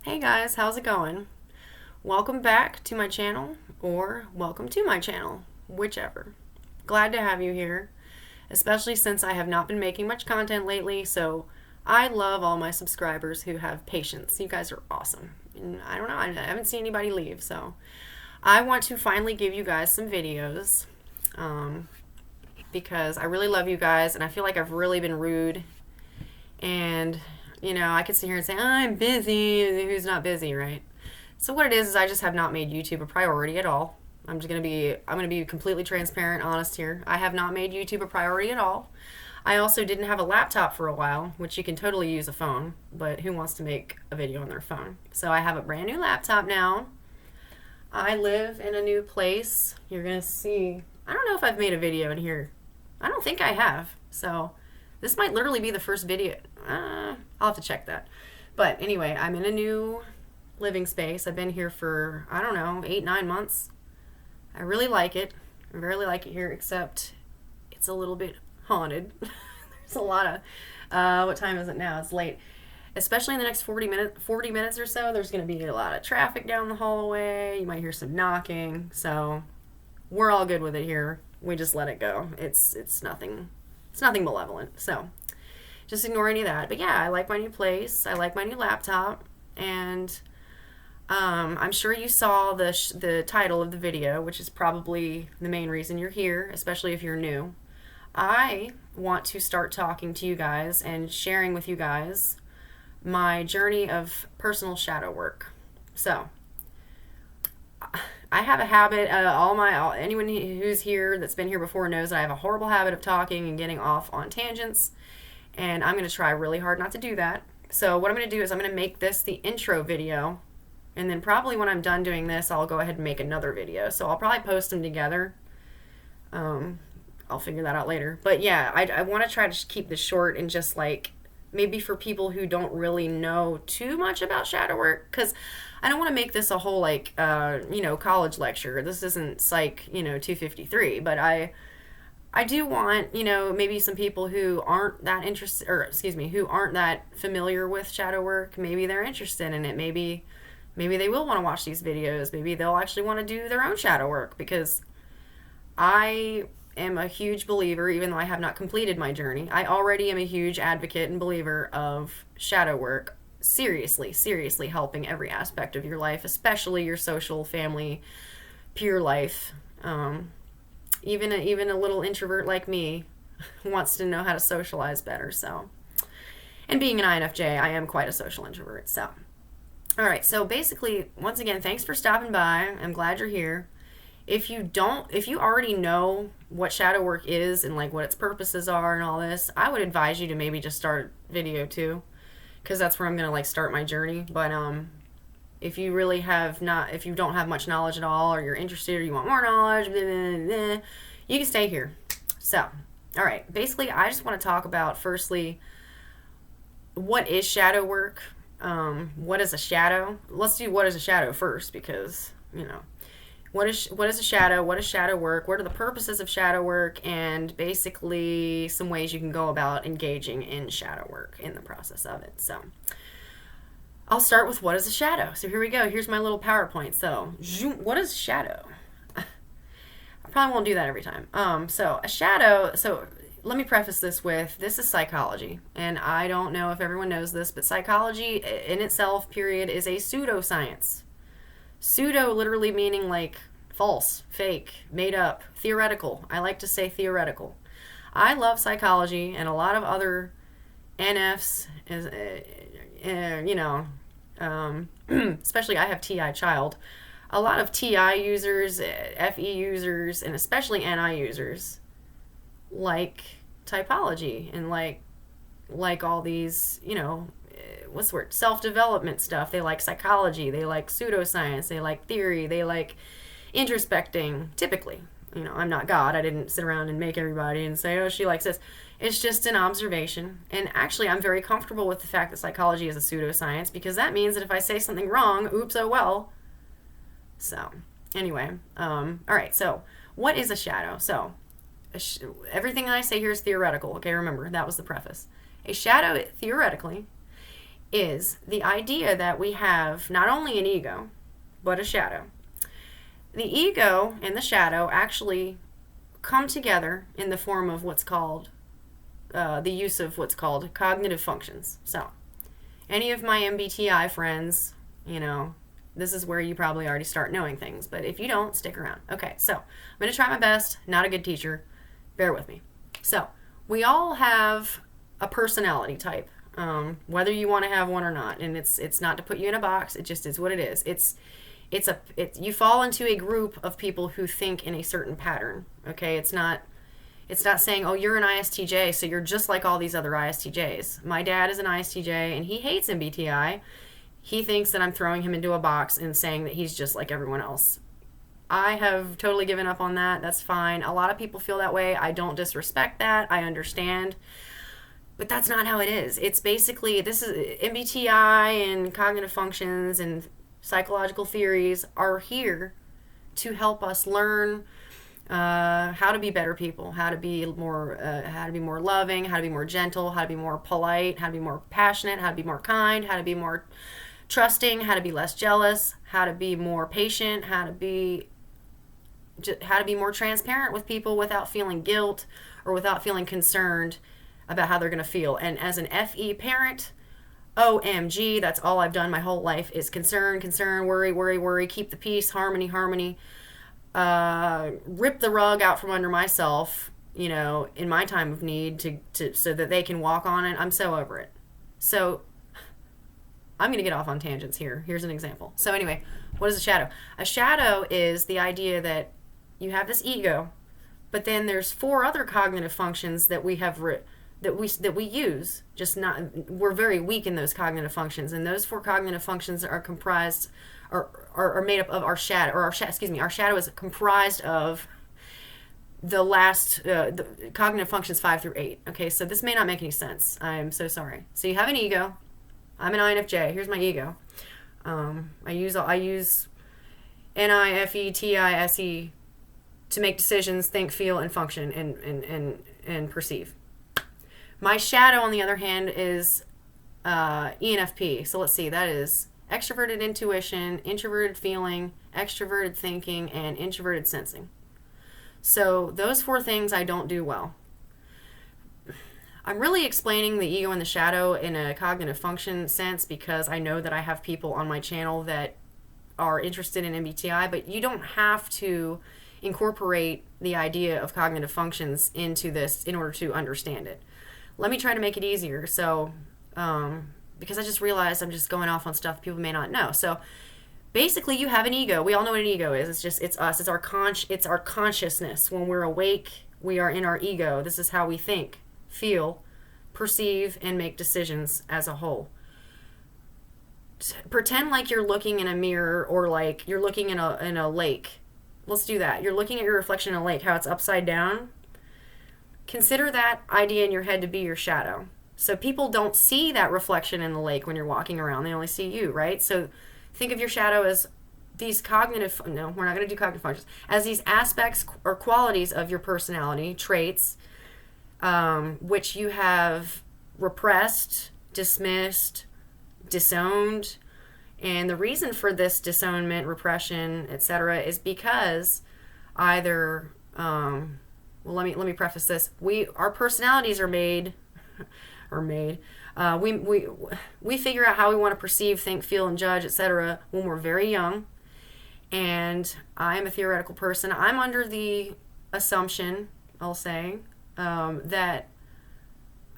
Hey guys, how's it going? Welcome back to my channel, or welcome to my channel, whichever. Glad to have you here, especially since I have not been making much content lately, so I love all my subscribers who have patience. You guys are awesome. And I don't know, I haven't seen anybody leave, so I want to finally give you guys some videos because I really love you guys and I feel like I've really been rude and I could sit here and say, I'm busy. Who's not busy, right? So what it is I just have not made YouTube a priority at all. I'm gonna be completely transparent, honest here. I have not made YouTube a priority at all. I also didn't have a laptop for a while, which you can totally use a phone, but who wants to make a video on their phone? So I have a brand new laptop now. I live in a new place. You're gonna see. I don't know if I've made a video in here. I don't think I have. So this might literally be the first video. I'll have to check that. But anyway, I'm in a new living space. I've been here for, I don't know, 8-9 months. I really like it. I really like it here, except it's a little bit haunted. There's a lot of, what time is it now? It's late. Especially in the next 40 minutes or so, there's going to be a lot of traffic down the hallway. You might hear some knocking. So we're all good with it here. We just let it go. It's nothing malevolent. So just ignore any of that. But yeah, I like my new place. I like my new laptop. And I'm sure you saw the title of the video, which is probably the main reason you're here, especially if you're new. I want to start talking to you guys and sharing with you guys my journey of personal shadow work. So I have a habit. Anyone who's here that's been here before knows that I have a horrible habit of talking and getting off on tangents, and I'm going to try really hard not to do that. So what I'm going to do is I'm going to make this the intro video, and then probably when I'm done doing this, I'll go ahead and make another video. So I'll probably post them together. I'll figure that out later. But yeah, I want to try to keep this short and just like maybe for people who don't really know too much about shadow work, because I don't want to make this a whole college lecture. This isn't Psych 253, but I do want maybe some people who aren't that interested, or excuse me, who aren't that familiar with shadow work. Maybe they're interested in it. Maybe they will want to watch these videos. Maybe they'll actually want to do their own shadow work, because I am a huge believer, even though I have not completed my journey. I already am a huge advocate and believer of shadow work seriously helping every aspect of your life, especially your social, family, peer life. Even a little introvert like me wants to know how to socialize better. So, and being an INFJ, I am quite a social introvert. So, all right. So basically, once again, thanks for stopping by. I'm glad you're here. If you already know what shadow work is and like what its purposes are and all this, I would advise you to maybe just start video 2, because that's where I'm gonna like start my journey. But if you don't have much knowledge at all, or you're interested, or you want more knowledge, blah, blah, blah, you can stay here. So, all right. Basically, I just want to talk about firstly, what is shadow work? What is a shadow? Let's do what is a shadow first, because what is a shadow? What is shadow work? What are the purposes of shadow work? And basically some ways you can go about engaging in shadow work in the process of it. So I'll start with what is a shadow. So here we go. Here's my little PowerPoint. So what is shadow? I probably won't do that every time. So a shadow, so let me preface this with, this is psychology. And I don't know if everyone knows this, but psychology in itself, period, is a pseudoscience. Pseudo literally meaning like false, fake, made up, theoretical. I like to say theoretical. I love psychology, and a lot of other NFs, especially I have TI child. A lot of TI users, FE users, and especially NI users like typology and like all these, what's the word? Self-development stuff. They like psychology. They like pseudoscience. They like theory. They like introspecting. Typically, I'm not God. I didn't sit around and make everybody and say, oh, she likes this. It's just an observation. And actually, I'm very comfortable with the fact that psychology is a pseudoscience, because that means that if I say something wrong, oops, oh well. So, anyway, all right. So, what is a shadow? So, everything I say here is theoretical. Okay, remember that was the preface. A shadow, theoretically, is the idea that we have not only an ego, but a shadow. The ego and the shadow actually come together in the form of what's called the use of what's called cognitive functions. So, any of my MBTI friends, this is where you probably already start knowing things. But if you don't, stick around. Okay, so I'm going to try my best. Not a good teacher. Bear with me. So, we all have a personality type, whether you want to have one or not. And it's not to put you in a box. It just is what it is. You fall into a group of people who think in a certain pattern. Okay, it's not saying, oh, you're an ISTJ, so you're just like all these other ISTJs. My dad is an ISTJ, and he hates MBTI. He thinks that I'm throwing him into a box and saying that he's just like everyone else. I have totally given up on that. That's fine. A lot of people feel that way. I don't disrespect that. I understand. But that's not how it is. It's basically, this is MBTI and cognitive functions and psychological theories are here to help us learn how to be better people, how to be more loving, how to be more gentle, how to be more polite, how to be more passionate, how to be more kind, how to be more trusting, how to be less jealous, how to be more patient, how to be more transparent with people without feeling guilt or without feeling concerned about how they're going to feel. And as an FE parent, OMG, that's all I've done my whole life is concern, worry, keep the peace, harmony, rip the rug out from under myself, in my time of need to so that they can walk on it. I'm so over it. So I'm going to get off on tangents here. Here's an example. So anyway, what is a shadow? A shadow is the idea that you have this ego, but then there's 4 other cognitive functions that we have that we use. Just not, we're very weak in those cognitive functions, and those 4 cognitive functions are comprised are made up of our shadow, or our shadow is comprised of the cognitive functions 5 through 8. Okay, so this may not make any sense. I'm so sorry. So you have an ego. I'm an INFJ. Here's my ego. I use NIFETISE to make decisions, think, feel, and function, and perceive. My shadow, on the other hand, is ENFP. So let's see. That is extroverted intuition, introverted feeling, extroverted thinking, and introverted sensing. So those 4 things I don't do well. I'm really explaining the ego and the shadow in a cognitive function sense because I know that I have people on my channel that are interested in MBTI, but you don't have to incorporate the idea of cognitive functions into this in order to understand it. Let me try to make it easier. So, because I just realized I'm just going off on stuff people may not know. So, basically, you have an ego. We all know what an ego is. It's us. It's our consciousness. When we're awake, we are in our ego. This is how we think, feel, perceive, and make decisions as a whole. Pretend like you're looking in a mirror, or like you're looking in a lake. Let's do that. You're looking at your reflection in a lake, how it's upside down. Consider that idea in your head to be your shadow. So people don't see that reflection in the lake when you're walking around. They only see you, right? So think of your shadow as these cognitive, no, we're not going to do cognitive functions, as these aspects or qualities of your personality, traits, which you have repressed, dismissed, disowned. And the reason for this disownment, repression, etc., is because either, well, let me preface this. Our personalities are made. We figure out how we want to perceive, think, feel, and judge, etc. when we're very young. And I am a theoretical person. I'm under the assumption, I'll say, that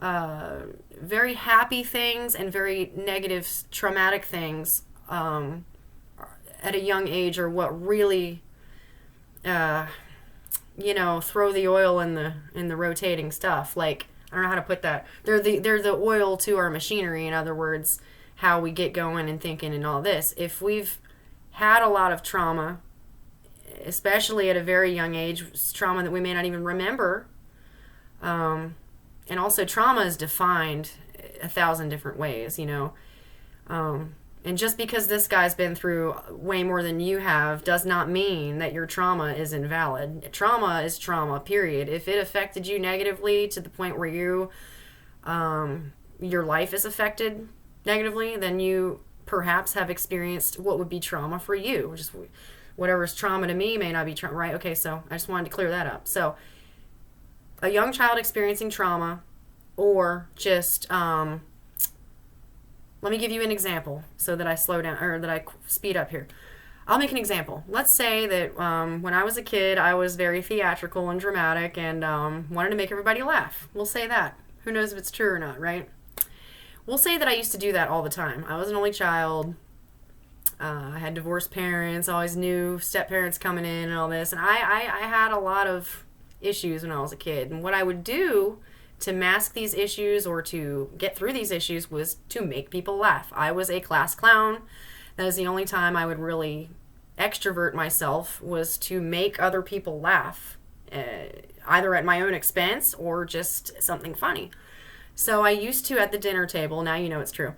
very happy things and very negative, traumatic things at a young age are what really, throw the oil in the rotating stuff. Like, I don't know how to put that. They're the oil to our machinery. In other words, how we get going and thinking and all this. If we've had a lot of trauma, especially at a very young age, trauma that we may not even remember, and also trauma is defined 1,000 different ways, and just because this guy's been through way more than you have does not mean that your trauma is invalid. Trauma is trauma, period. If it affected you negatively to the point where your life is affected, negatively, then you perhaps have experienced what would be trauma for you. Just whatever's trauma to me may not be trauma, right? Okay, so I just wanted to clear that up. So a young child experiencing trauma, or just let me give you an example so that I slow down, or that I speed up here. I'll make an example. Let's say that when I was a kid, I was very theatrical and dramatic and wanted to make everybody laugh. We'll say that. Who knows if it's true or not, right? We'll say that I used to do that all the time. I was an only child. I had divorced parents, always knew step-parents coming in and all this. And I had a lot of issues when I was a kid. And what I would do to mask these issues or to get through these issues was to make people laugh. I was a class clown. That is the only time I would really extrovert myself, was to make other people laugh, either at my own expense or just something funny. So I used to, at the dinner table, now you know it's true,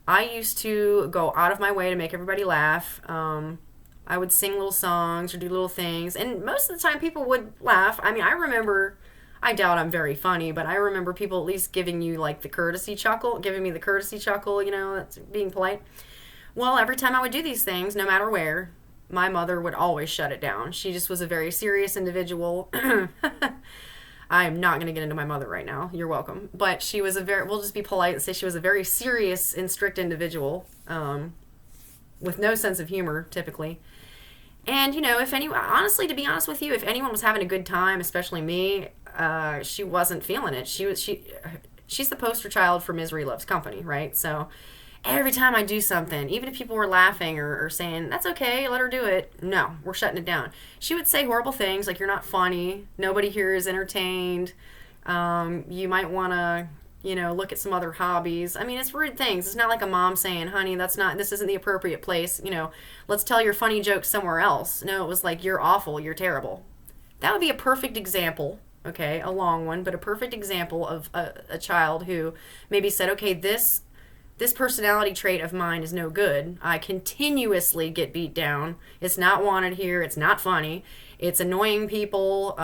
I used to go out of my way to make everybody laugh. I would sing little songs or do little things, and most of the time people would laugh. I mean, I remember, I doubt I'm very funny, but I remember people at least giving you like the courtesy chuckle, giving me the courtesy chuckle, you know, that's being polite. Well, every time I would do these things, no matter where, my mother would always shut it down. She just was a very serious individual. I'm not going to get into my mother right now. You're welcome. But she was we'll just be polite and say she was a very serious and strict individual, with no sense of humor, typically. And, you know, honestly, to be honest with you, if anyone was having a good time, especially me, she wasn't feeling it. She's the poster child for misery loves company, right? So every time I do something, even if people were laughing or saying, that's okay, let her do it, no, we're shutting it down. She would say horrible things like, you're not funny, nobody here is entertained, you might want to, you know, look at some other hobbies. I mean, it's rude things. It's not like a mom saying, honey, this isn't the appropriate place, you know, let's tell your funny jokes somewhere else. No, it was like, you're awful, you're terrible. That would be a perfect example, okay, a long one, but a perfect example of a child who maybe said, okay, this personality trait of mine is no good. I continuously get beat down. It's not wanted here. It's not funny. It's annoying people.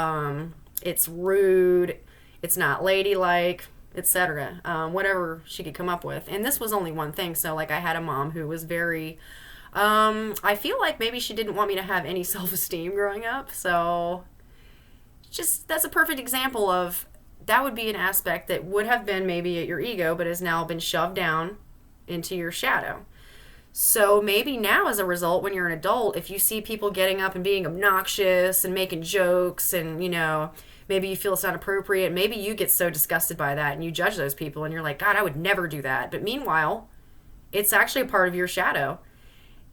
It's rude. It's not ladylike, etc. Whatever she could come up with. And this was only one thing. So, like, I had a mom who was very, I feel like maybe she didn't want me to have any self-esteem growing up. So, that's a perfect example of, that would be an aspect that would have been maybe at your ego, but has now been shoved down into your shadow. So maybe now, as a result, when you're an adult, if you see people getting up and being obnoxious and making jokes and, you know, maybe you feel it's not appropriate, maybe you get so disgusted by that and you judge those people and you're like, God, I would never do that. But meanwhile, it's actually a part of your shadow.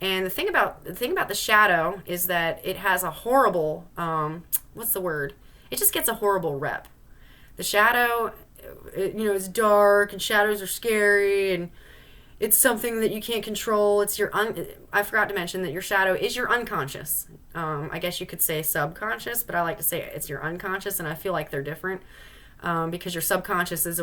And the thing about the shadow is that it has a horrible, what's the word? It just gets a horrible rep. The shadow, you know, is dark and shadows are scary and it's something that you can't control. It's I forgot to mention that your shadow is your unconscious. I guess you could say subconscious, but I like to say it's your unconscious, and I feel like they're different, because your subconscious is,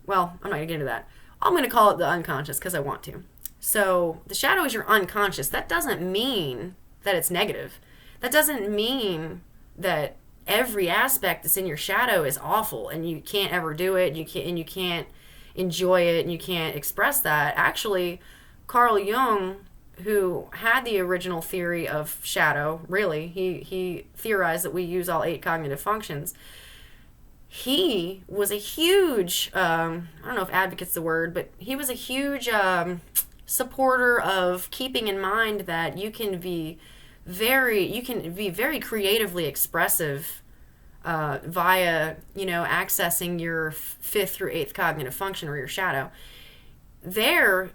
well, I'm not going to get into that. I'm going to call it the unconscious because I want to. So the shadow is your unconscious. That doesn't mean that it's negative. That doesn't mean that every aspect that's in your shadow is awful and you can't ever do it, and you can't enjoy it and you can't express that. Actually, Carl Jung, who had the original theory of shadow, really, he theorized that we use all 8 cognitive functions. He was a huge, I don't know if advocate's the word, but he was a huge supporter of keeping in mind that you can be very creatively expressive via, you know, accessing your 5th through 8th cognitive function, or your shadow. There,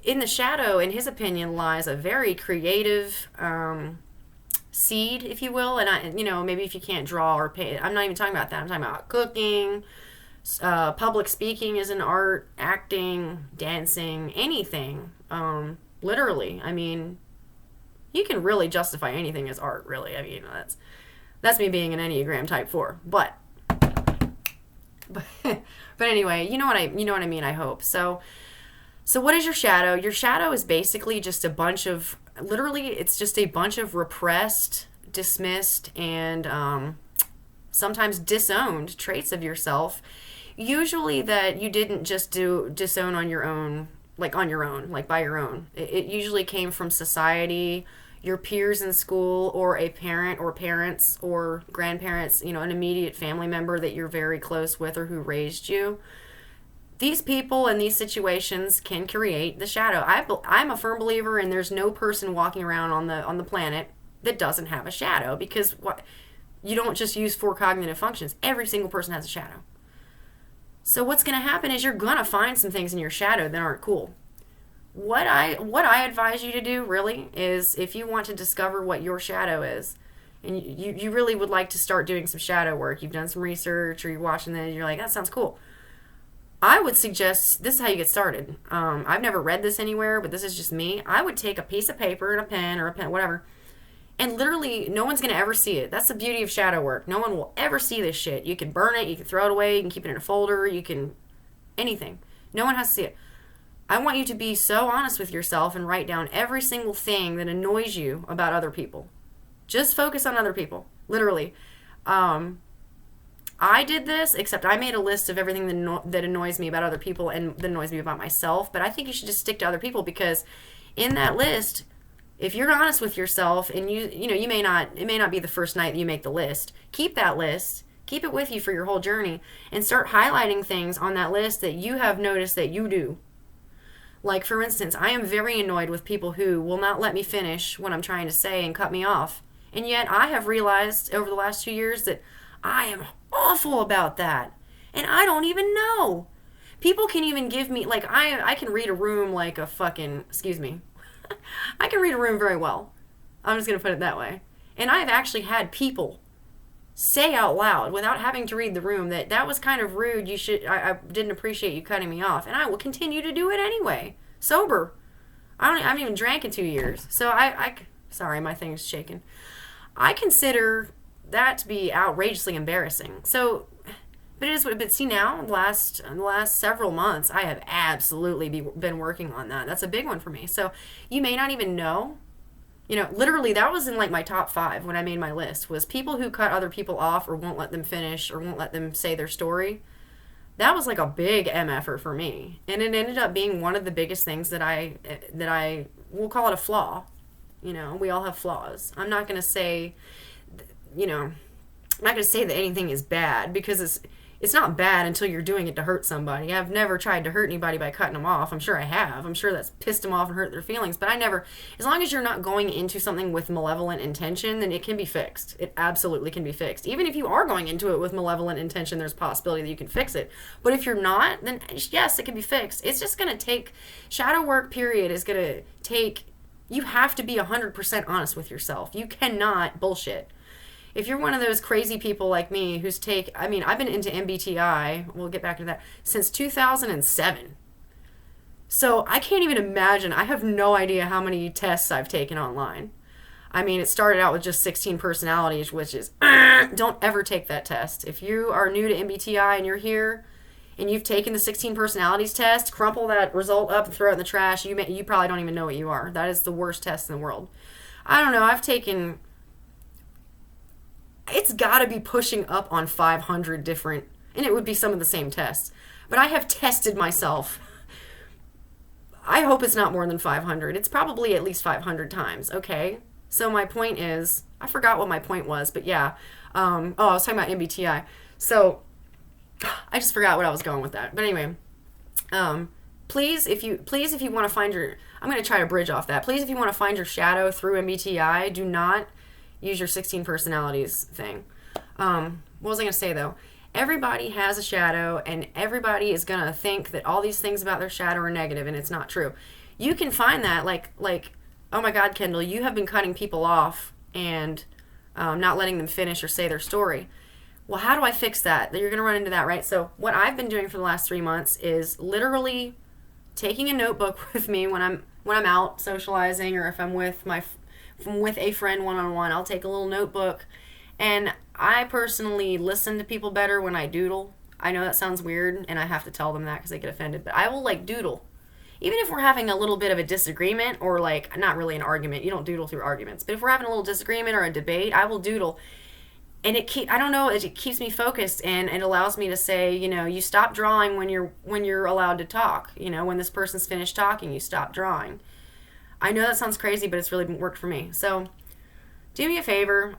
in the shadow, in his opinion, lies a very creative seed, if you will. And you know, maybe if you can't draw or paint, I'm not even talking about that. I'm talking about cooking, public speaking is an art, acting, dancing, anything. Literally, I mean, you can really justify anything as art, really. I mean, that's me being an Enneagram Type 4. But anyway, you know what I mean, I hope. So what is your shadow? Your shadow is basically just a bunch of, literally, it's just a bunch of repressed, dismissed, and sometimes disowned traits of yourself. Usually that you didn't just disown on your own, like on your own, like by your own. It usually came from society, your peers in school, or a parent or parents or grandparents, an immediate family member that you're very close with or who raised you. These people and these situations can create the shadow. I'm a firm believer in there's no person walking around on the planet that doesn't have a shadow, because you don't just use 4 cognitive functions. Every single person has a shadow. So what's going to happen is you're going to find some things in your shadow that aren't cool. What I advise you to do really is, if you want to discover what your shadow is, and you really would like to start doing some shadow work, you've done some research or you're watching this, you're like, that sounds cool. I would suggest, this is how you get started. I've never read this anywhere, but this is just me. I would take a piece of paper and a pen, whatever, and literally no one's going to ever see it. That's the beauty of shadow work. No one will ever see this shit. You can burn it, you can throw it away, you can keep it in a folder, you can, anything. No one has to see it. I want you to be so honest with yourself and write down every single thing that annoys you about other people. Just focus on other people, literally. I did this, except I made a list of everything that annoys me about other people and that annoys me about myself. But I think you should just stick to other people, because in that list, if you're honest with yourself, and it may not be the first night that you make the list, keep that list, keep it with you for your whole journey, and start highlighting things on that list that you have noticed that you do. Like, for instance, I am very annoyed with people who will not let me finish what I'm trying to say and cut me off. And yet I have realized over the last 2 years that I am awful about that. And I don't even know. People can even give me, like, I can read a room like a fucking, excuse me. I can read a room very well. I'm just going to put it that way. And I've actually had people say out loud, without having to read the room, that was kind of rude. I didn't appreciate you cutting me off. And I will continue to do it anyway. Sober. I haven't even drank in 2 years. So sorry, my thing's shaking. I consider that to be outrageously embarrassing. So, but see now, in the last several months, I have absolutely been working on that. That's a big one for me. So you may not even know. Literally that was in like my top 5 when I made my list, was people who cut other people off or won't let them finish or won't let them say their story. That was like a big MFer for me. And it ended up being one of the biggest things that I will call it a flaw. We all have flaws. I'm not going to say, I'm not going to say that anything is bad, because it's not bad until you're doing it to hurt somebody. I've never tried to hurt anybody by cutting them off. I'm sure I have. I'm sure that's pissed them off and hurt their feelings. But as long as you're not going into something with malevolent intention, then it can be fixed. It absolutely can be fixed. Even if you are going into it with malevolent intention, there's a possibility that you can fix it. But if you're not, then yes, it can be fixed. It's just going to take, shadow work period is going to take, you have to be 100% honest with yourself. You cannot bullshit. If you're one of those crazy people like me I've been into MBTI, we'll get back to that, since 2007. So I can't even imagine. I have no idea how many tests I've taken online. It started out with just 16 personalities, which is, don't ever take that test. If you are new to MBTI and you're here and you've taken the 16 personalities test, crumple that result up and throw it in the trash. You probably don't even know what you are. That is the worst test in the world. I don't know. I've taken... It's got to be pushing up on 500 different, and it would be some of the same tests. But I have tested myself. I hope it's not more than 500. It's probably at least 500 times, okay? So my point is, I forgot what my point was, but yeah. I was talking about MBTI. So I just forgot what I was going with that. But anyway, please, if you want to find your, I'm going to try to bridge off that. Please, if you want to find your shadow through MBTI, do not use your 16 personalities thing. What was I going to say, though? Everybody has a shadow, and everybody is going to think that all these things about their shadow are negative, and it's not true. You can find that, like, oh my God, Kendall, you have been cutting people off and not letting them finish or say their story. Well, how do I fix that? You're going to run into that, right? So what I've been doing for the last 3 months is literally taking a notebook with me when I'm out socializing, or if I'm with a friend one-on-one, I'll take a little notebook. And I personally listen to people better when I doodle. I know that sounds weird, and I have to tell them that because they get offended, but I will doodle. Even if we're having a little bit of a disagreement, or not really an argument, you don't doodle through arguments, but if we're having a little disagreement or a debate, I will doodle. and I don't know, it keeps me focused, and it allows me to say, you stop drawing when you're allowed to talk. When this person's finished talking, you stop drawing. I know that sounds crazy, but it's really worked for me. So do me a favor,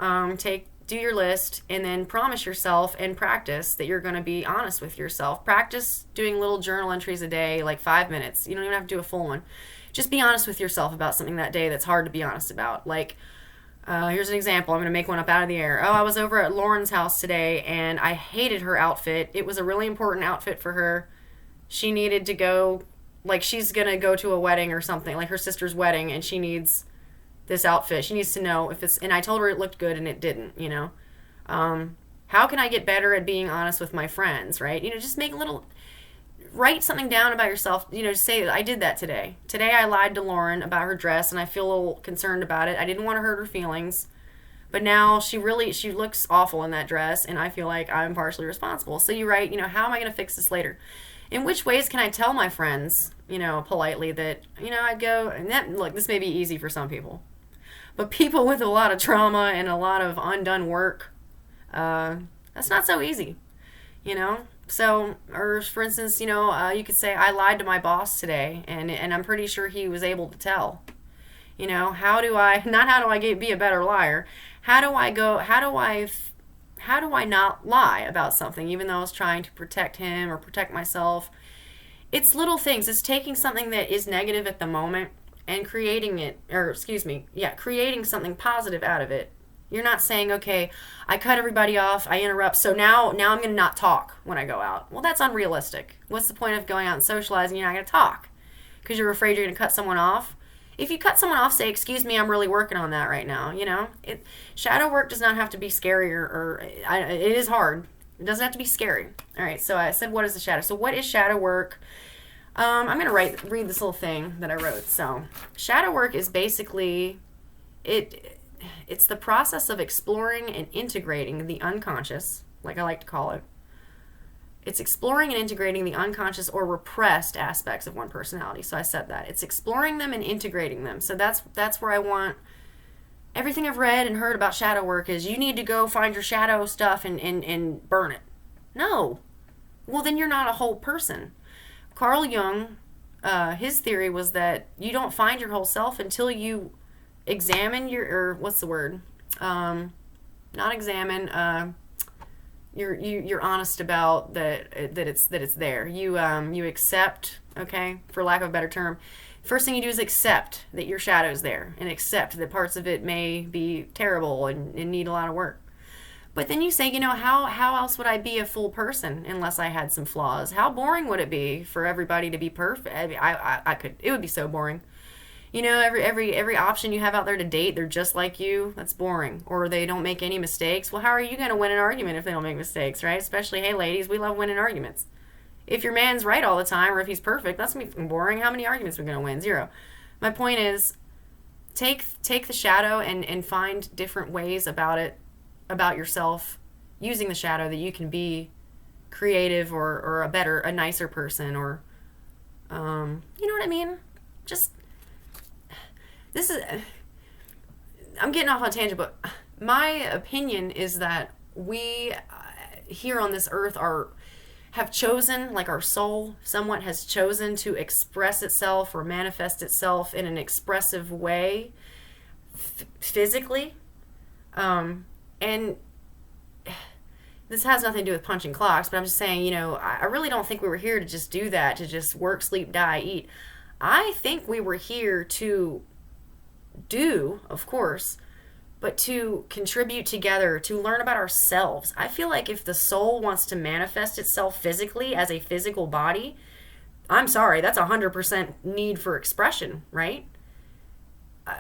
do your list, and then promise yourself and practice that you're going to be honest with yourself. Practice doing little journal entries a day, like 5 minutes. You don't even have to do a full one. Just be honest with yourself about something that day that's hard to be honest about. Like, here's an example. I'm going to make one up out of the air. Oh, I was over at Lauren's house today, and I hated her outfit. It was a really important outfit for her. She needed to go, like, she's going to go to a wedding or something, like her sister's wedding, and she needs this outfit. She needs to know if it's, and I told her it looked good and it didn't. How can I get better at being honest with my friends, right? Just make a little, write something down about yourself. Say, I did that today. Today I lied to Lauren about her dress, and I feel a little concerned about it. I didn't want to hurt her feelings, but now she looks awful in that dress, and I feel like I'm partially responsible. So you write, how am I going to fix this later? In which ways can I tell my friends, politely that, I'd go, and that, look, this may be easy for some people, but people with a lot of trauma and a lot of undone work, that's not so easy, So, or for instance, you could say, I lied to my boss today, and I'm pretty sure he was able to tell. How do I be a better liar? How do I not lie about something, even though I was trying to protect him or protect myself? It's little things. It's taking something that is negative at the moment and creating something positive out of it. You're not saying, okay, I cut everybody off, I interrupt, so now I'm going to not talk when I go out. Well, that's unrealistic. What's the point of going out and socializing? You're not going to talk because you're afraid you're going to cut someone off. If you cut someone off, say, excuse me, I'm really working on that right now. Shadow work does not have to be scary, it is hard. It doesn't have to be scary. All right, so I said, what is the shadow? So what is shadow work? I'm going to read this little thing that I wrote. So shadow work is basically, it's the process of exploring and integrating the unconscious, like I like to call it. It's exploring and integrating the unconscious or repressed aspects of one personality. So I said that. It's exploring them and integrating them. So that's where I want, everything I've read and heard about shadow work is you need to go find your shadow stuff and burn it. No. Well, then you're not a whole person. Carl Jung, his theory was that you don't find your whole self until you examine what's the word? Not examine. You're honest about that it's there. You accept, okay, for lack of a better term. First thing you do is accept that your shadow's there, and accept that parts of it may be terrible and need a lot of work. But then you say, how else would I be a full person unless I had some flaws? How boring would it be for everybody to be perfect? It would be so boring. Every option you have out there to date, they're just like you. That's boring. Or they don't make any mistakes. Well, how are you going to win an argument if they don't make mistakes, right? Especially, hey, ladies, we love winning arguments. If your man's right all the time, or if he's perfect, that's going to be boring. How many arguments are we going to win? Zero. My point is, take the shadow and find different ways about yourself, using the shadow, that you can be creative or a nicer person, or, you know what I mean? Just... I'm getting off on a tangent, but my opinion is that we here on this earth have chosen, like our soul somewhat has chosen to express itself or manifest itself in an expressive way physically. And this has nothing to do with punching clocks, but I'm just saying, I really don't think we were here to just do that, to just work, sleep, die, eat. I think we were here to do, of course, but to contribute together, to learn about ourselves. I feel like if the soul wants to manifest itself physically as a physical body, I'm sorry, that's 100% need for expression, right?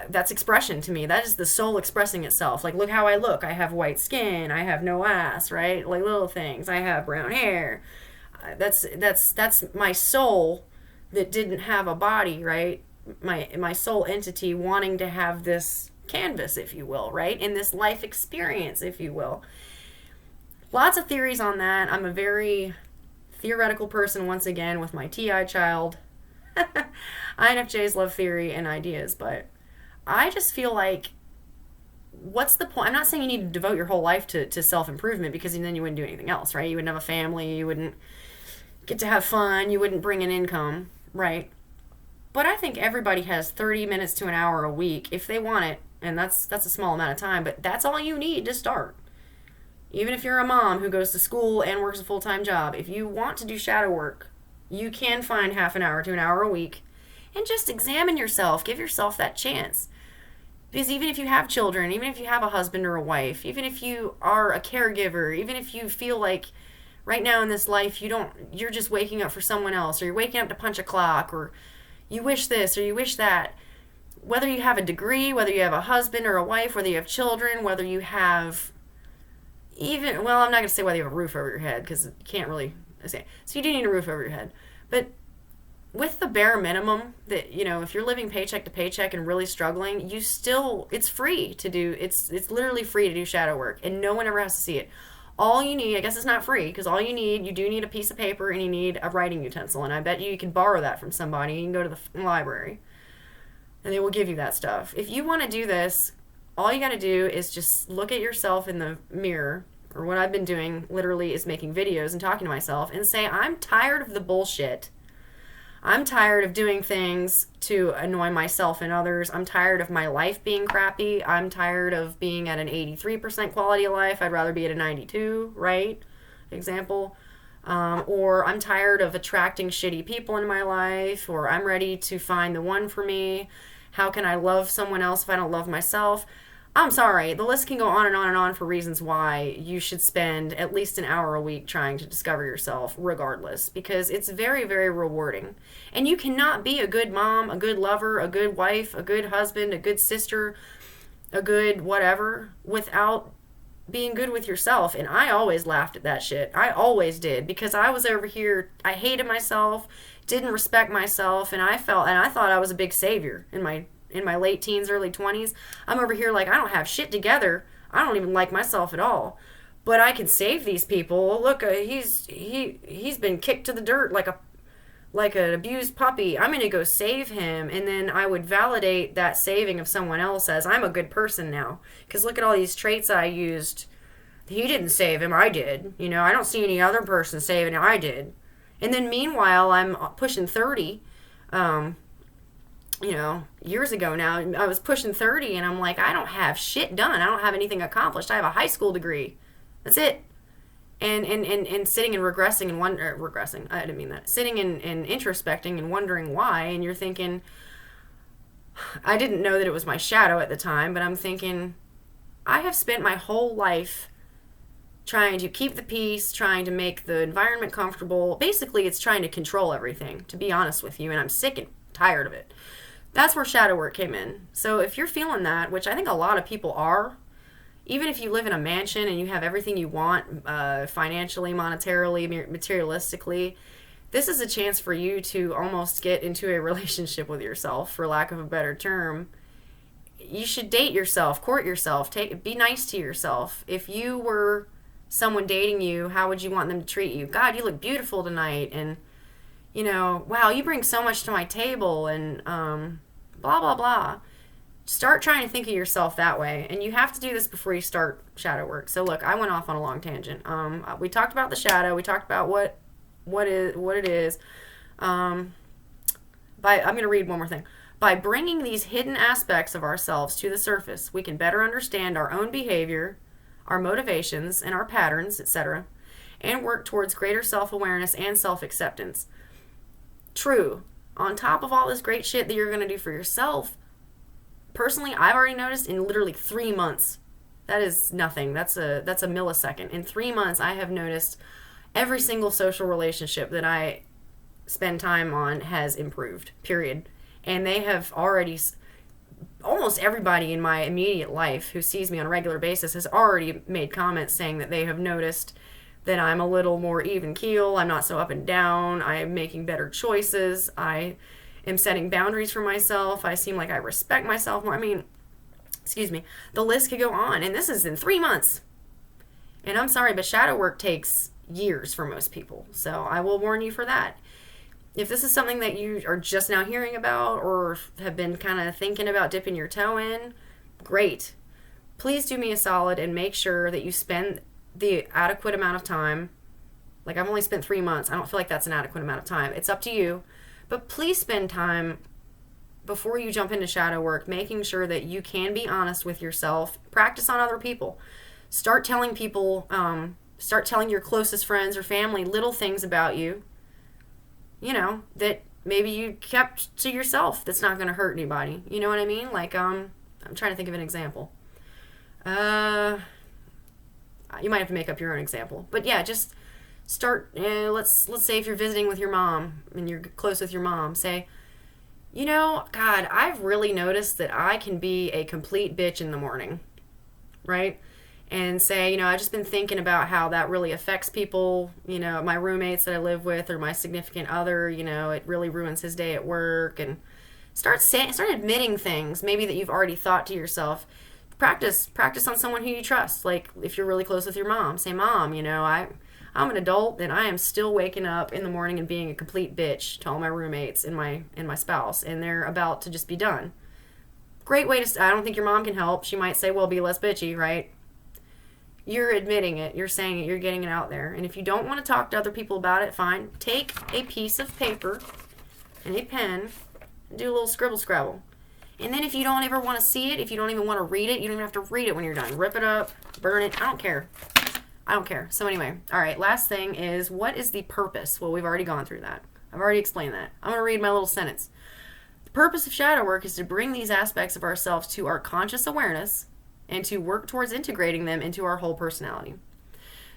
That's expression to me. That is the soul expressing itself. Like, look how I look. I have white skin. I have no ass, right? Like little things. I have brown hair. That's my soul that didn't have a body, right? My soul entity wanting to have this canvas, if you will, right? In this life experience, if you will. Lots of theories on that. I'm a very theoretical person, once again, with my TI child. INFJs love theory and ideas, but I just feel like what's the point? I'm not saying you need to devote your whole life to self-improvement, because then you wouldn't do anything else, right? You wouldn't have a family, you wouldn't get to have fun, you wouldn't bring in income, right? But I think everybody has 30 minutes to an hour a week if they want it, and that's a small amount of time, but that's all you need to start. Even if you're a mom who goes to school and works a full-time job, if you want to do shadow work, you can find half an hour to an hour a week and just examine yourself. Give yourself that chance. Because even if you have children, even if you have a husband or a wife, even if you are a caregiver, even if you feel like right now in this life you're just waking up for someone else, or you're waking up to punch a clock, or you wish this or you wish that, whether you have a degree, whether you have a husband or a wife, whether you have children, whether you have even, well, I'm not going to say whether you have a roof over your head, because you can't really say. So you do need a roof over your head. But with the bare minimum that, if you're living paycheck to paycheck and really struggling, it's free to do, it's literally free to do shadow work, and no one ever has to see it. All you need, I guess it's not free, because you do need a piece of paper and you need a writing utensil, and I bet you can borrow that from somebody. You can go to the library and they will give you that stuff. If you want to do this, all you got to do is just look at yourself in the mirror, or what I've been doing literally is making videos and talking to myself, and say, I'm tired of the bullshit. I'm tired of doing things to annoy myself and others. I'm tired of my life being crappy. I'm tired of being at an 83% quality of life. I'd rather be at a 92, right? Example. Or I'm tired of attracting shitty people in my life, or I'm ready to find the one for me. How can I love someone else if I don't love myself? I'm sorry, the list can go on and on and on for reasons why you should spend at least an hour a week trying to discover yourself regardless, because it's very, very rewarding. And you cannot be a good mom, a good lover, a good wife, a good husband, a good sister, a good whatever, without being good with yourself. And I always laughed at that shit. I always did, because I was over here, I hated myself, didn't respect myself, and I thought I was a big savior in my late teens, early 20s. I'm over here like, I don't have shit together. I don't even like myself at all. But I can save these people. Look, he's been kicked to the dirt like an abused puppy. I'm going to go save him. And then I would validate that saving of someone else as, I'm a good person now. Because look at all these traits I used. He didn't save him, I did. I don't see any other person saving him, I did. And then meanwhile, I'm pushing 30. Years ago now, I was pushing 30, and I'm like, I don't have shit done. I don't have anything accomplished. I have a high school degree. That's it. And sitting and regressing and regressing. I didn't mean that. Sitting and introspecting and wondering why. And you're thinking, I didn't know that it was my shadow at the time, but I'm thinking, I have spent my whole life trying to keep the peace, trying to make the environment comfortable. Basically, it's trying to control everything, to be honest with you, and I'm sick and tired of it. That's where shadow work came in. So if you're feeling that, which I think a lot of people are, even if you live in a mansion and you have everything you want, financially, monetarily, materialistically, this is a chance for you to almost get into a relationship with yourself, for lack of a better term. You should date yourself, court yourself, be nice to yourself. If you were someone dating you, how would you want them to treat you? God, you look beautiful tonight, and wow, you bring so much to my table, and blah, blah, blah. Start trying to think of yourself that way, and you have to do this before you start shadow work. So look, I went off on a long tangent. We talked about the shadow. We talked about what it is. I'm going to read one more thing. By bringing these hidden aspects of ourselves to the surface, we can better understand our own behavior, our motivations, and our patterns, etc., and work towards greater self-awareness and self-acceptance. True. On top of all this great shit that you're going to do for yourself, personally, I've already noticed in literally 3 months, that is nothing. That's a millisecond. In 3 months, I have noticed every single social relationship that I spend time on has improved, period. And they have already, almost everybody in my immediate life who sees me on a regular basis has already made comments saying that they have noticed that I'm a little more even keel. I'm not so up and down. I'm making better choices. I am setting boundaries for myself. I seem like I respect myself more. I mean, excuse me. The list could go on. And this is in 3 months. And I'm sorry, but shadow work takes years for most people. So I will warn you for that. If this is something that you are just now hearing about or have been kind of thinking about dipping your toe in, great. please do me a solid and make sure that you spend the adequate amount of time. Like, I've only spent 3 months. I don't feel like that's an adequate amount of time. It's up to you. But please spend time before you jump into shadow work, making sure that you can be honest with yourself. Practice on other people. Start telling people, start telling your closest friends or family little things about you, that maybe you kept to yourself that's not going to hurt anybody. You know what I mean? Like, I'm trying to think of an example. You might have to make up your own example. But yeah, just start, let's say if you're visiting with your mom and you're close with your mom, say, God, I've really noticed that I can be a complete bitch in the morning, right? And say, I've just been thinking about how that really affects people, my roommates that I live with or my significant other, it really ruins his day at work. And start admitting things maybe that you've already thought to yourself. Practice on someone who you trust. Like if you're really close with your mom, say, Mom, I'm an adult and I am still waking up in the morning and being a complete bitch to all my roommates and my spouse, and they're about to just be done. Great way to, I don't think your mom can help. She might say, well, be less bitchy, right? You're admitting it. You're saying it. You're getting it out there. And if you don't want to talk to other people about it, fine. Take a piece of paper and a pen and do a little scribble scrabble. And then if you don't ever want to see it, if you don't even want to read it, you don't even have to read it when you're done. Rip it up, burn it. I don't care. So anyway, all right, last thing is, what is the purpose? Well, we've already gone through that. I've already explained that. I'm going to read my little sentence. The purpose of shadow work is to bring these aspects of ourselves to our conscious awareness and to work towards integrating them into our whole personality.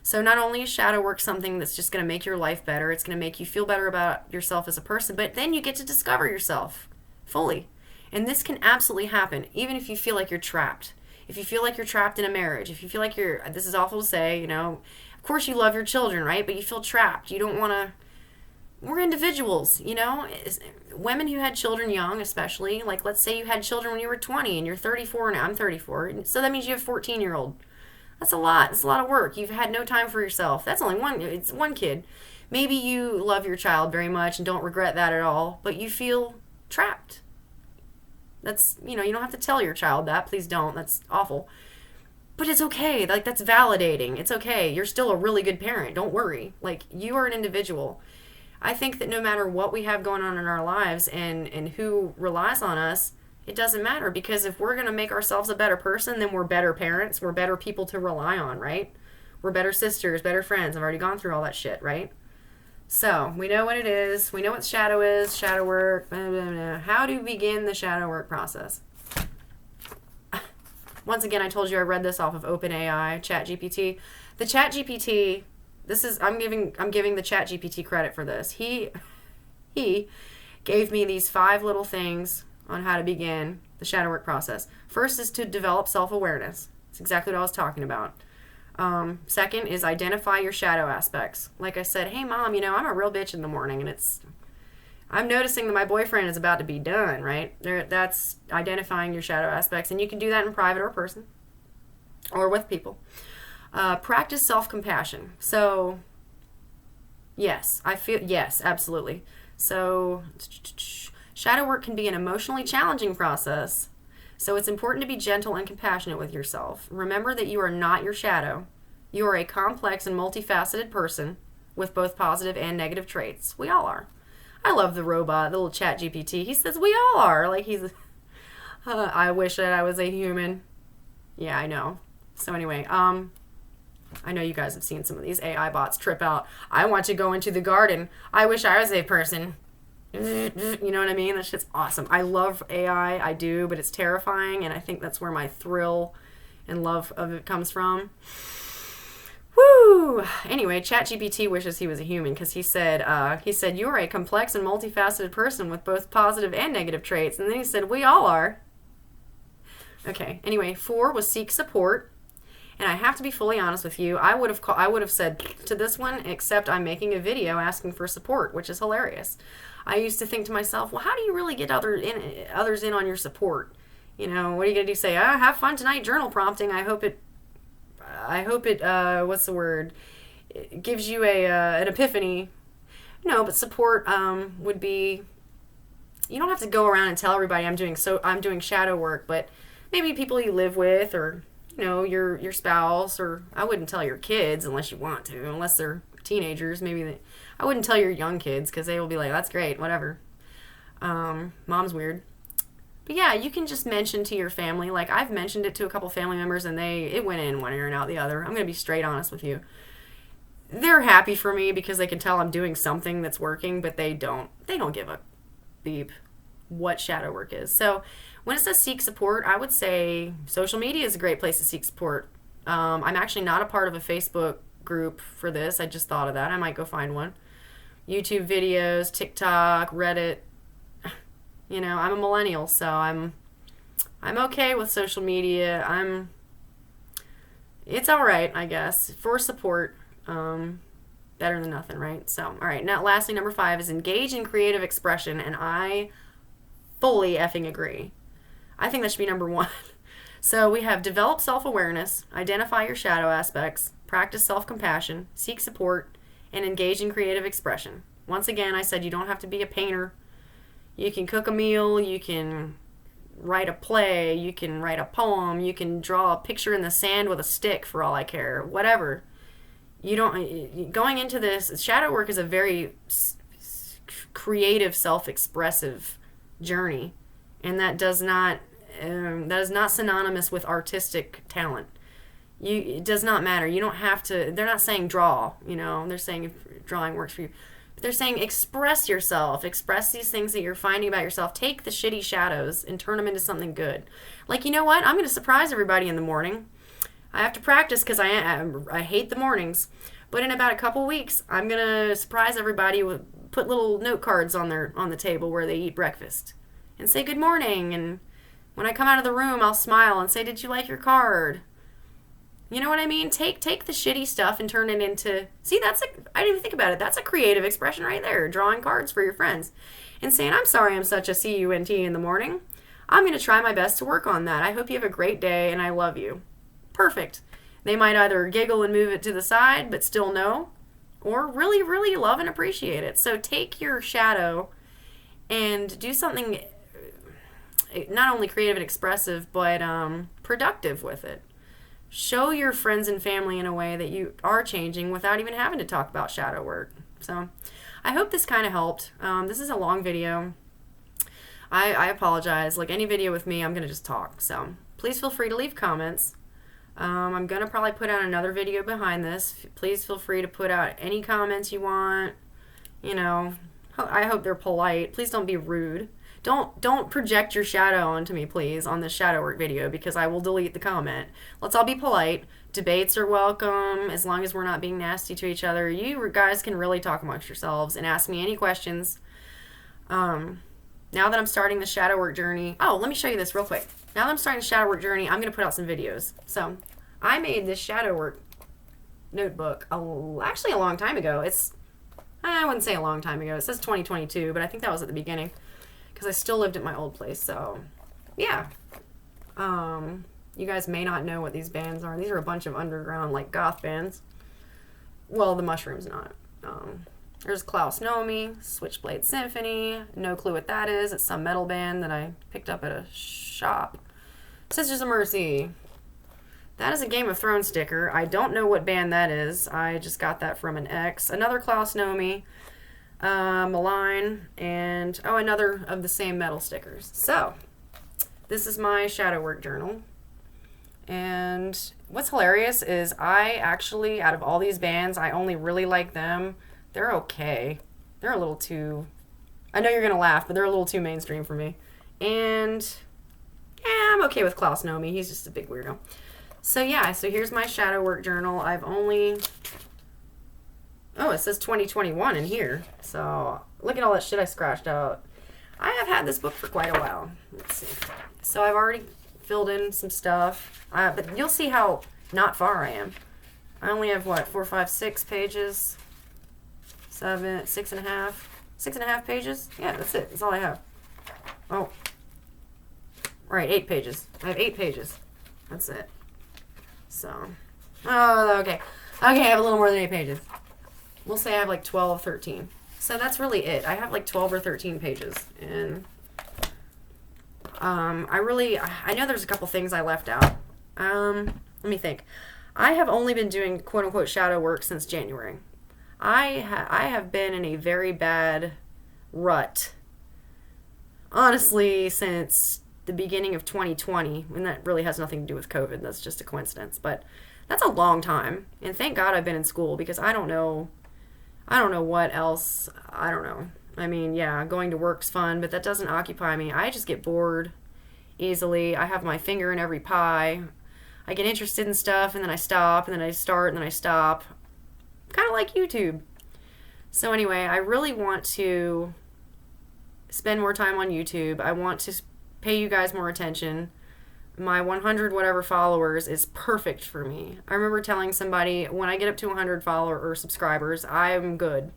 So not only is shadow work something that's just going to make your life better, it's going to make you feel better about yourself as a person, but then you get to discover yourself fully. And this can absolutely happen, even if you feel like you're trapped. If you feel like you're trapped in a marriage, if you feel like this is awful to say, of course you love your children, right? But you feel trapped. You don't want to, we're individuals, women who had children young, especially, like let's say you had children when you were 20 and you're 34 now. I'm 34. So that means you have a 14-year-old. That's a lot. It's a lot of work. You've had no time for yourself. That's only one. It's one kid. Maybe you love your child very much and don't regret that at all, but you feel trapped. That's, you don't have to tell your child that. Please don't. That's awful. But it's okay. Like, that's validating. It's okay. You're still a really good parent. Don't worry. Like, you are an individual. I think that no matter what we have going on in our lives and who relies on us, it doesn't matter, because if we're going to make ourselves a better person, then we're better parents. We're better people to rely on, right? We're better sisters, better friends. I've already gone through all that shit, right? So, we know what it is. We know what shadow is, shadow work, blah, blah, blah. How to begin the shadow work process. Once again, I told you I read this off of OpenAI, ChatGPT. The ChatGPT, I'm giving the ChatGPT credit for this. He gave me these 5 little things on how to begin the shadow work process. First is to develop self-awareness. It's exactly what I was talking about. Second is identify your shadow aspects. Like I said, hey Mom, I'm a real bitch in the morning and I'm noticing that my boyfriend is about to be done, right? That's identifying your shadow aspects, and you can do that in private or person or with people. Practice self-compassion. So yes, absolutely. So shadow work can be an emotionally challenging process. So it's important to be gentle and compassionate with yourself. Remember that you are not your shadow. You are a complex and multifaceted person with both positive and negative traits. We all are. I love the robot, the little ChatGPT. He says we all are. Like I wish that I was a human. Yeah, I know. So anyway, I know you guys have seen some of these AI bots trip out. I want to go into the garden. I wish I was a person. You know what I mean? That shit's awesome. I love AI, I do, but it's terrifying, and I think that's where my thrill and love of it comes from. Woo! Anyway, ChatGPT wishes he was a human, because he said, you are a complex and multifaceted person with both positive and negative traits. And then he said, we all are. Okay, anyway, 4 was seek support. And I have to be fully honest with you, I would have said to this one, except I'm making a video asking for support, which is hilarious. I used to think to myself, well, how do you really get others in on your support? What are you going to do? Say, have fun tonight journal prompting. I hope it, what's the word? It gives you an epiphany. No, but support would be, you don't have to go around and tell everybody I'm doing shadow work, but maybe people you live with, or, you know, your spouse, or I wouldn't tell your kids unless you want to, unless they're teenagers. I wouldn't tell your young kids because they will be like, that's great, whatever. Mom's weird. But yeah, you can just mention to your family. Like, I've mentioned it to a couple family members, and it went in one ear and out the other. I'm going to be straight honest with you. They're happy for me because they can tell I'm doing something that's working, but they don't give a beep what shadow work is. So when it says seek support, I would say social media is a great place to seek support. I'm actually not a part of a Facebook group for this. I just thought of that. I might go find one. YouTube videos, TikTok, Reddit. You know, I'm a millennial, so I'm okay with social media. It's all right, I guess, for support. Better than nothing, right? So, all right. Now, lastly, number 5 is engage in creative expression, and I fully effing agree. I think that should be number 1. So we have develop self-awareness, identify your shadow aspects, practice self-compassion, seek support, and engage in creative expression. Once again, I said you don't have to be a painter. You can cook a meal, you can write a play, you can write a poem, you can draw a picture in the sand with a stick for all I care, whatever. Going into this, shadow work is a very creative, self-expressive journey, and that is not synonymous with artistic talent. It does not matter. You don't have to, they're not saying draw, you know, they're saying if drawing works for you. They're saying express yourself. Express these things that you're finding about yourself. Take the shitty shadows and turn them into something good. Like, you know what? I'm going to surprise everybody in the morning. I have to practice because I hate the mornings. But in about a couple weeks, I'm going to surprise everybody with put little note cards on the table where they eat breakfast and say good morning. And when I come out of the room, I'll smile and say, did you like your card? You know what I mean? Take the shitty stuff and turn it into... See, I didn't even think about it. That's a creative expression right there. Drawing cards for your friends. And saying, I'm sorry I'm such a cunt in the morning. I'm going to try my best to work on that. I hope you have a great day and I love you. Perfect. They might either giggle and move it to the side, but still know. Or really, really love and appreciate it. So take your shadow and do something not only creative and expressive, but productive with it. Show your friends and family in a way that you are changing without even having to talk about shadow work. So I hope this kind of helped. This is a long video. I apologize. Like any video with me, I'm going to just talk. So please feel free to leave comments. I'm going to probably put out another video behind this. Please feel free to put out any comments you want. You know, I hope they're polite. Please don't be rude. Don't project your shadow onto me, please, on this shadow work video, because I will delete the comment. Let's all be polite. Debates are welcome, as long as we're not being nasty to each other. You guys can really talk amongst yourselves and ask me any questions. Now that I'm starting the shadow work journey... Oh, let me show you this real quick. Now that I'm starting the shadow work journey, I'm going to put out some videos. So, I made this shadow work notebook actually a long time ago. I wouldn't say a long time ago. It says 2022, but I think that was at the beginning. Because I still lived at my old place, so yeah. You guys may not know what these bands are. These are a bunch of underground, like, goth bands. Well, the Mushrooms not. There's Klaus Nomi, Switchblade Symphony. No clue what that is. It's some metal band that I picked up at a shop. Sisters of Mercy. That is a Game of Thrones sticker. I don't know what band that is. I just got that from an ex. Another Klaus Nomi. Malign, and another of the same metal stickers. So, this is my shadow work journal. And what's hilarious is I actually, out of all these bands, I only really like them. They're okay. They're a little too... I know you're going to laugh, but they're a little too mainstream for me. And, yeah, I'm okay with Klaus Nomi. He's just a big weirdo. So, yeah, so here's my shadow work journal. I've only... Oh, it says 2021 in here. So, look at all that shit I scratched out. I have had this book for quite a while. Let's see. So, I've already filled in some stuff. But you'll see how not far I am. I only have, 4, 5, 6 pages? 7, 6.5? 6.5 pages? Yeah, that's it. That's all I have. Oh. Right, 8 pages. I have 8 pages. That's it. So. Oh, okay. Okay, I have a little more than 8 pages. We'll say I have like 12, 13. So that's really it. I have like 12 or 13 pages. And I know there's a couple things I left out. Let me think. I have only been doing quote unquote shadow work since January. I have been in a very bad rut, honestly, since the beginning of 2020, and that really has nothing to do with COVID. That's just a coincidence, but that's a long time. And thank God I've been in school, because I don't know what else. I don't know. I mean, yeah, going to work's fun, but that doesn't occupy me. I just get bored easily. I have my finger in every pie. I get interested in stuff, and then I stop, and then I start, and then I stop. Kind of like YouTube. So anyway, I really want to spend more time on YouTube. I want to pay you guys more attention. My 100 whatever followers is perfect for me. I remember telling somebody, when I get up to 100 follower or subscribers, I'm good.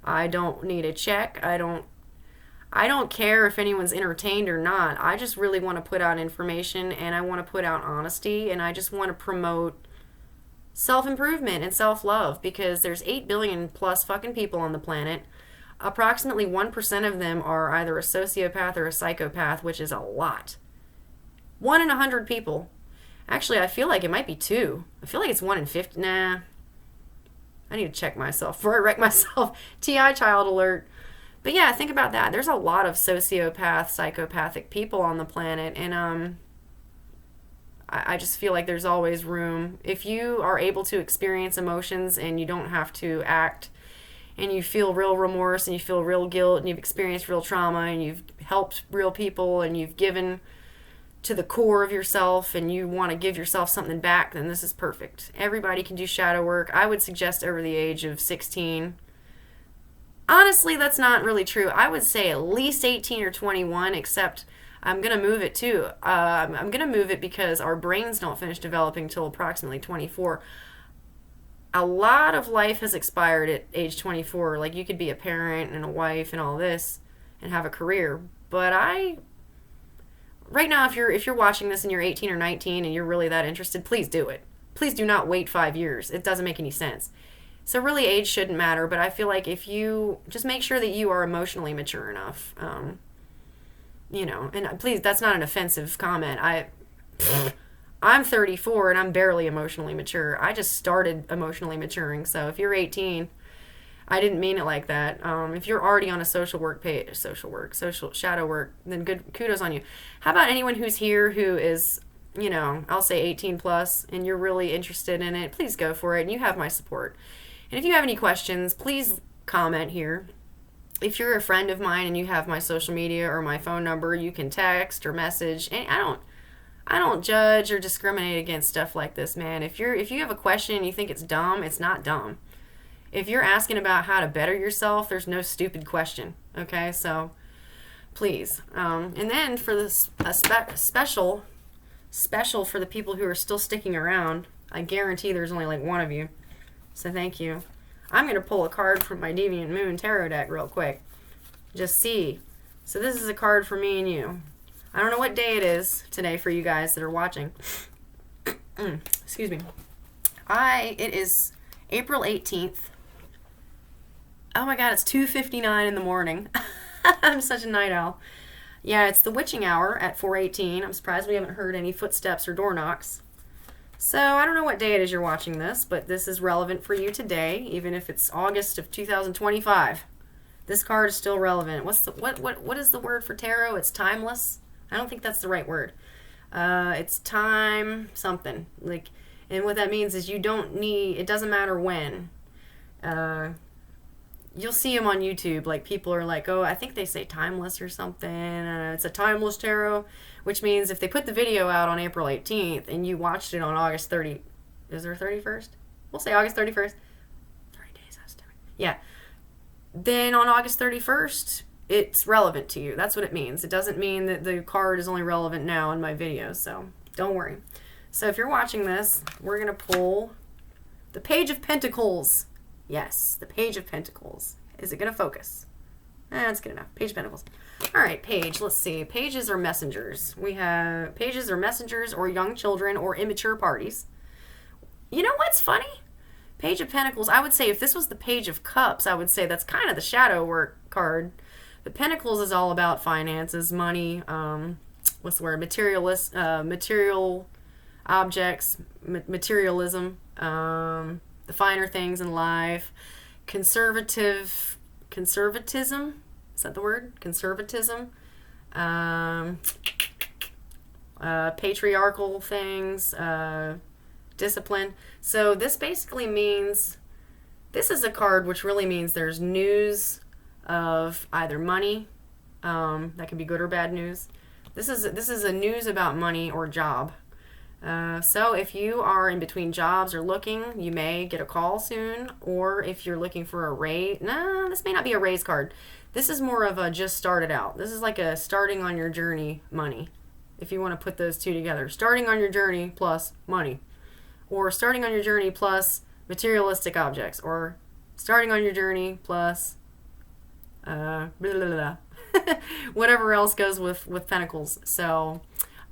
I don't need a check. I don't care if anyone's entertained or not. I just really want to put out information, and I want to put out honesty, and I just want to promote self-improvement and self-love, because there's 8 billion plus fucking people on the planet. Approximately 1% of them are either a sociopath or a psychopath, which is a lot. 1 in 100 people. Actually, I feel like it might be 2. I feel like it's 1 in 50. Nah. I need to check myself before I wreck myself. TI child alert. But yeah, think about that. There's a lot of sociopath, psychopathic people on the planet, and I just feel like there's always room. If you are able to experience emotions and you don't have to act, and you feel real remorse and you feel real guilt and you've experienced real trauma and you've helped real people and you've given to the core of yourself and you want to give yourself something back, then this is perfect. Everybody can do shadow work. I would suggest over the age of 16. Honestly, that's not really true. I would say at least 18 or 21, except I'm going to move it too. I'm going to move it because our brains don't finish developing until approximately 24. A lot of life has expired at age 24. Like, you could be a parent and a wife and all this and have a career. But right now, if you're watching this and you're 18 or 19 and you're really that interested, please do it. Please do not wait 5 years. It doesn't make any sense. So really, age shouldn't matter, but I feel like if you just make sure that you are emotionally mature enough, and please, that's not an offensive comment. I'm 34 and I'm barely emotionally mature. I just started emotionally maturing. So if you're 18, I didn't mean it like that. If you're already on a social shadow work, then good, kudos on you. How about anyone who's here who is, I'll say 18 plus, and you're really interested in it? Please go for it, and you have my support. And if you have any questions, please comment here. If you're a friend of mine and you have my social media or my phone number, you can text or message. And I don't judge or discriminate against stuff like this, man. If you have a question and you think it's dumb, it's not dumb. If you're asking about how to better yourself, there's no stupid question. Okay, so please. And then for this special for the people who are still sticking around, I guarantee there's only like one of you. So thank you. I'm going to pull a card from my Deviant Moon tarot deck real quick. Just see. So this is a card for me and you. I don't know what day it is today for you guys that are watching. Excuse me. It is April 18th. Oh my god, it's 2:59 in the morning. I'm such a night owl. Yeah, it's the witching hour at 4:18. I'm surprised we haven't heard any footsteps or door knocks. So I don't know what day it is you're watching this, but this is relevant for you today, even if it's August of 2025. This card is still relevant. What is the word for tarot? It's timeless. I don't think that's the right word. It's time something. And what that means is it doesn't matter when. You'll see them on YouTube. Like, people are like, oh, I think they say timeless or something. It's a timeless tarot, which means if they put the video out on April 18th and you watched it on August 30, is there 31st? We'll say August 31st. 30 days, that's different. Yeah. Then on August 31st, it's relevant to you. That's what it means. It doesn't mean that the card is only relevant now in my video, so don't worry. So if you're watching this, we're going to pull the Page of Pentacles. Yes, the Page of Pentacles. Is it going to focus? That's good enough. Page of Pentacles. All right, Page. Let's see. Pages are messengers. We have pages are messengers or young children or immature parties. You know what's funny? Page of Pentacles. I would say if this was the Page of Cups, I would say that's kind of the shadow work card. But Pentacles is all about finances, money, what's the word? Material objects, materialism, the finer things in life, conservatism, is that the word? Conservatism, patriarchal things, discipline. So this basically means, this is a card which really means there's news of either money, that can be good or bad news. This is a news about money or job. So if you are in between jobs or looking, you may get a call soon. Or if you're looking for a raise, nah, this may not be a raise card. This is more of a just started out. This is like a starting on your journey money. If you want to put those two together, starting on your journey plus money, or starting on your journey plus materialistic objects, or starting on your journey plus blah, blah, blah. Whatever else goes with pentacles. So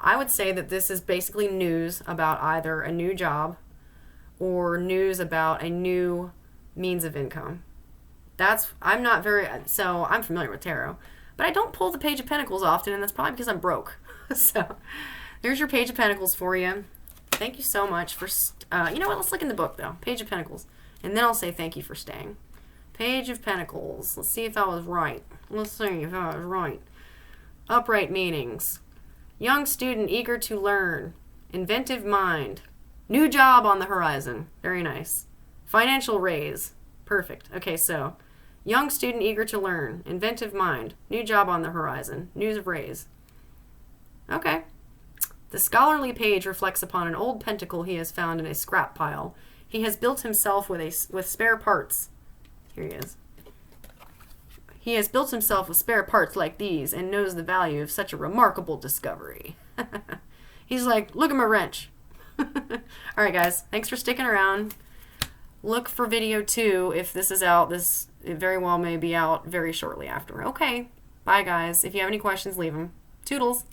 I would say that this is basically news about either a new job or news about a new means of income. I'm not very, so I'm familiar with tarot, but I don't pull the Page of Pentacles often, and that's probably because I'm broke. So there's your Page of Pentacles for you. Thank you so much for, you know what, let's look in the book though. Page of Pentacles. And then I'll say thank you for staying. Page of Pentacles. Let's see if I was right. Let's see if I was right. Upright meanings. Young student eager to learn. Inventive mind. New job on the horizon. Very nice. Financial raise. Perfect. Okay, so young student eager to learn. Inventive mind. New job on the horizon. News of raise. Okay. The scholarly page reflects upon an old pentacle he has found in a scrap pile. He has built himself with spare parts. Here he is. He has built himself with spare parts like these and knows the value of such a remarkable discovery. He's like, look at my wrench. All right, guys. Thanks for sticking around. Look for video 2 if this is out. It very well may be out very shortly after. Okay. Bye, guys. If you have any questions, leave them. Toodles.